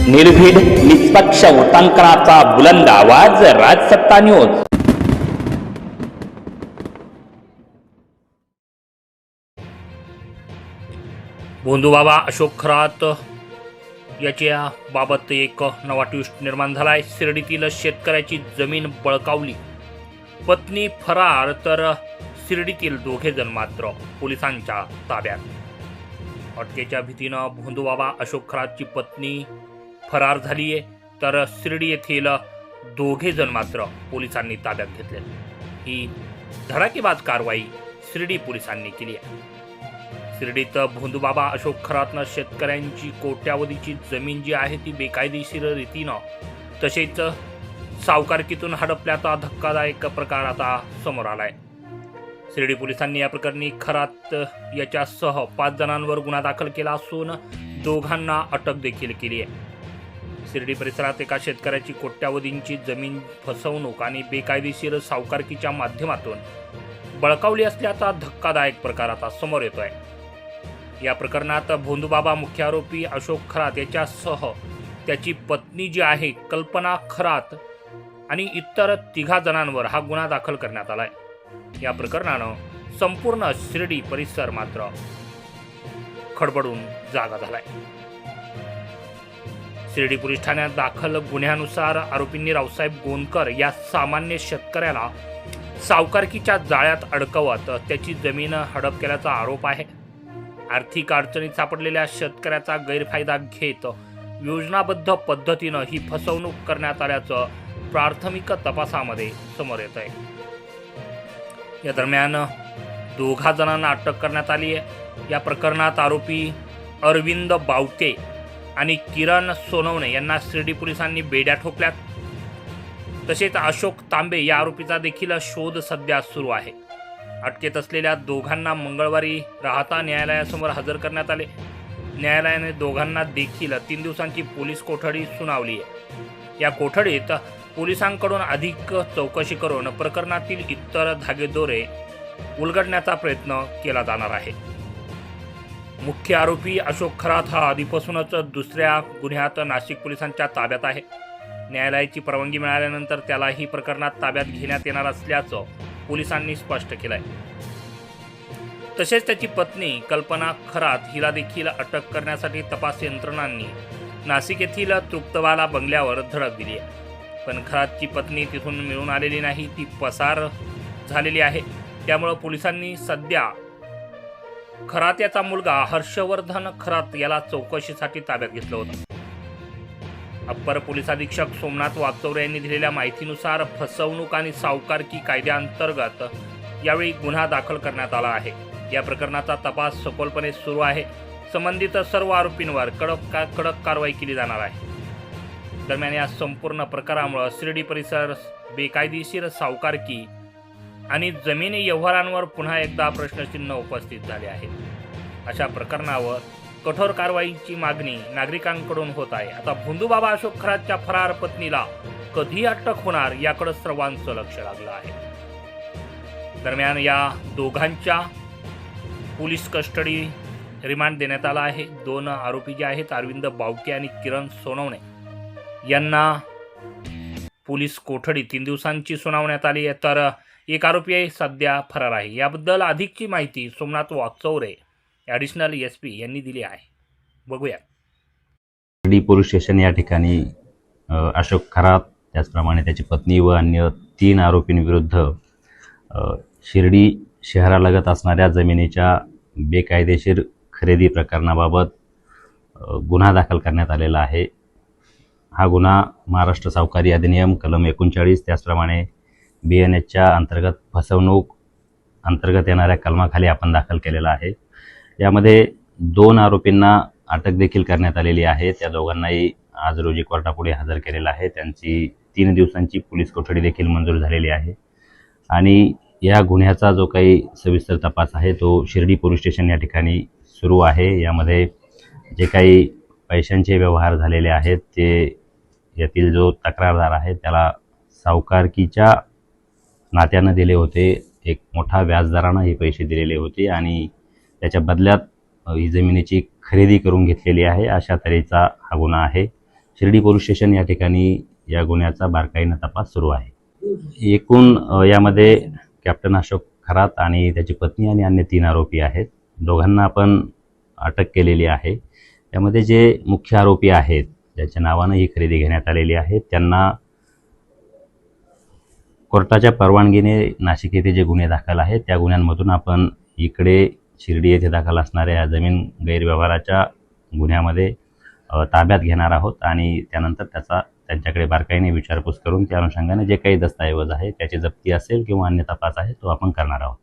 निर्भीड निष्पक्ष वृत्तांकनाचा बुलंद आवाज राजसत्ता न्यूज। भोंदूबाबा अशोक खरात याच्या बाबत एक नवा ट्विस्ट निर्माण झाला आहे। शिर्डीतील शेतकऱ्याची जमीन बळकावली, पत्नी फरार तर शिर्डीतील दोघे जण मात्र पोलिसांच्या ताब्यात। अटकेच्या भीतीनं भोंदूबाबा अशोक खरातची पत्नी फरार झाली आहे, तर शिर्डी येथील दोघे जण मात्र पोलिसांनी ताब्यात घेतले। ही धडाकेबाज कारवाई शिर्डी पोलिसांनी केली आहे। शिर्डीत भोंदूबाबा अशोक खरातनं शेतकऱ्यांची कोट्यावधीची जमीन जी आहे ती बेकायदेशीर रीतीनं तसेच सावकारकीतून हडपल्याचा धक्कादायक प्रकार आता समोर आलाय। शिर्डी पोलिसांनी या प्रकरणी खरात याच्यासह 5 जणांवर गुन्हा दाखल केला असून दोघांना अटक देखील केली आहे। शिर्डी परिसरात एका शेतकऱ्याची कोट्यावधींची जमीन फसवणूक आणि बेकायदेशीर सावकारकीच्या माध्यमातून बळकावली असल्याचा धक्कादायक प्रकार आता समोर येतोय। या प्रकरणात भोंदूबाबा मुख्य आरोपी अशोक खरात याच्यासह त्याची पत्नी जी आहे कल्पना खरात आणि इतर 3 जणांवर हा गुन्हा दाखल करण्यात आलाय। या प्रकरणानं संपूर्ण शिर्डी परिसर मात्र खडबडून जागा झालाय। शिर्डी पोलीस ठाण्यात दाखल गुन्ह्यानुसार आरोपींनी रावसाहेब गोंदकर या सामान्य शेतकऱ्याला सावकारकीच्या जाळ्यात अडकवत त्याची जमीन हडप केल्याचा आरोप आहे। आर्थिक अडचणीत सापडलेल्या शेतकऱ्याचा गैरफायदा घेत योजनाबद्ध पद्धतीनं ही फसवणूक करण्यात आल्याचं प्राथमिक तपासामध्ये समोर येत आहे। या दरम्यान 2 जणांना अटक करण्यात आली आहे। या प्रकरणात आरोपी अरविंद बावके आणि किरण सोनवणे यांना शिर्डी पोलिसांनी बेड्या ठोकल्यात। तसेच अशोक तांबे या आरोपीचा देखील शोध सध्या सुरू आहे। अटकेत असलेल्या दोघांना मंगळवारी राहता न्यायालयासमोर हजर करण्यात आले। न्यायालयाने दोघांना देखील 3 दिवसांची पोलीस कोठडी सुनावली आहे। या कोठडीत पोलिसांकडून अधिक चौकशी करून प्रकरणातील इतर धागेदोरे उलगडण्याचा प्रयत्न केला जाणार आहे। मुख्य आरोपी अशोक खरात हा आधीपासूनच दुसऱ्या गुन्ह्यात नाशिक पोलिसांच्या ताब्यात आहे। न्यायालयाची परवानगी मिळाल्यानंतर त्यालाही प्रकरणात ताब्यात घेण्यात येणार असल्याचं पोलिसांनी स्पष्ट केलंय। तसेच त्याची पत्नी कल्पना खरात हिला देखील अटक करण्यासाठी तपास यंत्रणांनी नाशिक येथील तृप्तवाला बंगल्यावर धडक दिली आहे। पण खरातची पत्नी तिथून मिळून आलेली नाही, ती पसार झालेली आहे। त्यामुळे पोलिसांनी सध्या खरात याचा मुलगा हर्षवर्धन खरात याला चौकशीसाठी ताब्यात घेतलं होतं। अप्पर पोलीस अधीक्षक सोमनाथ वागचौरे यांनी दिलेल्या माहितीनुसार फसवणूक आणि सावकारकी कायद्याअंतर्गत यावेळी गुन्हा दाखल करण्यात आला आहे। या प्रकरणाचा तपास सखोलपणे सुरू आहे। संबंधित सर्व आरोपींवर कडक कारवाई केली जाणार आहे। दरम्यान या संपूर्ण प्रकारामुळे शिर्डी परिसर बेकायदेशीर सावकारकी आणि जमिनी व्यवहारांवर पुन्हा एकदा प्रश्नचिन्ह उपस्थित झाले आहे। अशा प्रकरणावर कठोर कारवाईची मागणी नागरिकांकडून होत आहे। आता भोंदूबाबा अशोक खरातच्या फरार पत्नीला कधी अटक होणार याकडे सर्वांचं लक्ष लागलं आहे। दरम्यान या दोघांच्या पोलीस कस्टडी रिमांड देण्यात आला आहे। 2 आरोपी जे आहेत अरविंद बावके आणि किरण सोनवणे यांना पोलीस कोठडी 3 दिवसांची सुनावण्यात आली आहे, तर एक आरोपी सध्या फरार आहे। याबद्दल अधिकची माहिती सोमनाथ वागचौरे ॲडिशनल SP यांनी दिली आहे। बघूया। शिर्डी पोलीस स्टेशन या ठिकाणी अशोक खरात त्याचप्रमाणे त्याची पत्नी व अन्य 3 आरोपींविरुद्ध शिर्डी शहरालगत असणाऱ्या जमिनीच्या बेकायदेशीर खरेदी प्रकरणाबाबत गुन्हा दाखल करण्यात आलेला आहे। हा गुन्हा महाराष्ट्र सावकारी अधिनियम कलम 39 त्याचप्रमाणे BNHच्या अंतर्गत फसवणूक अंतर्गत येणाऱ्या कलमाखाली आपण दाखल केलेला आहे। यामध्ये 2 आरोपींना अटक देखील करण्यात आलेली आहे। त्या दोघांनाही आज रोजी कोर्टापुढे हजर केलेलं आहे। त्यांची 3 दिवसांची पोलीस कोठडी देखील मंजूर झालेली आहे आणि या गुन्ह्याचा जो काही सविस्तर तपास आहे तो शिर्डी पोलीस स्टेशन या ठिकाणी सुरू आहे। यामध्ये जे काही पैशांचे व्यवहार झालेले आहेत ते यातील जो तक्रारदार आहे त्याला सावकारकीच्या नात्यानं दिले होते। एक मोठा व्याजदरानं हे पैसे दिलेले होते आणि त्याच्या बदल्यात ही जमिनीची खरेदी करून घेतलेली आहे, अशा तऱ्हेचा हा गुन्हा आहे। शिर्डी पोलीस स्टेशन या ठिकाणी या गुन्ह्याचा बारकाईनं तपास सुरू आहे. एकूण यामध्ये कॅप्टन अशोक खरात आणि त्याची पत्नी आणि अन्य 3 आरोपी आहेत. दोघांना आपण अटक केलेली आहे. त्यामध्ये जे मुख्य आरोपी आहेत, ज्याच्या नावानं ही खरेदी घेण्यात आलेली आहे, त्यांना कोर्टाच्या परवानगीने नाशिक येथे जे गुन्हे दाखल आहेत त्या गुन्ह्यांमधून आपण इकडे शिर्डी येथे दाखल असणाऱ्या या जमीन गैरव्यवहाराच्या गुन्ह्यामध्ये ताब्यात घेणार आहोत आणि त्यानंतर त्यांच्याकडे बारकाईने विचारपूस करून त्या अनुषंगाने जे काही दस्तऐवज आहे त्याची जप्ती असेल किंवा अन्य तपास आहे तो आपण करणार आहोत.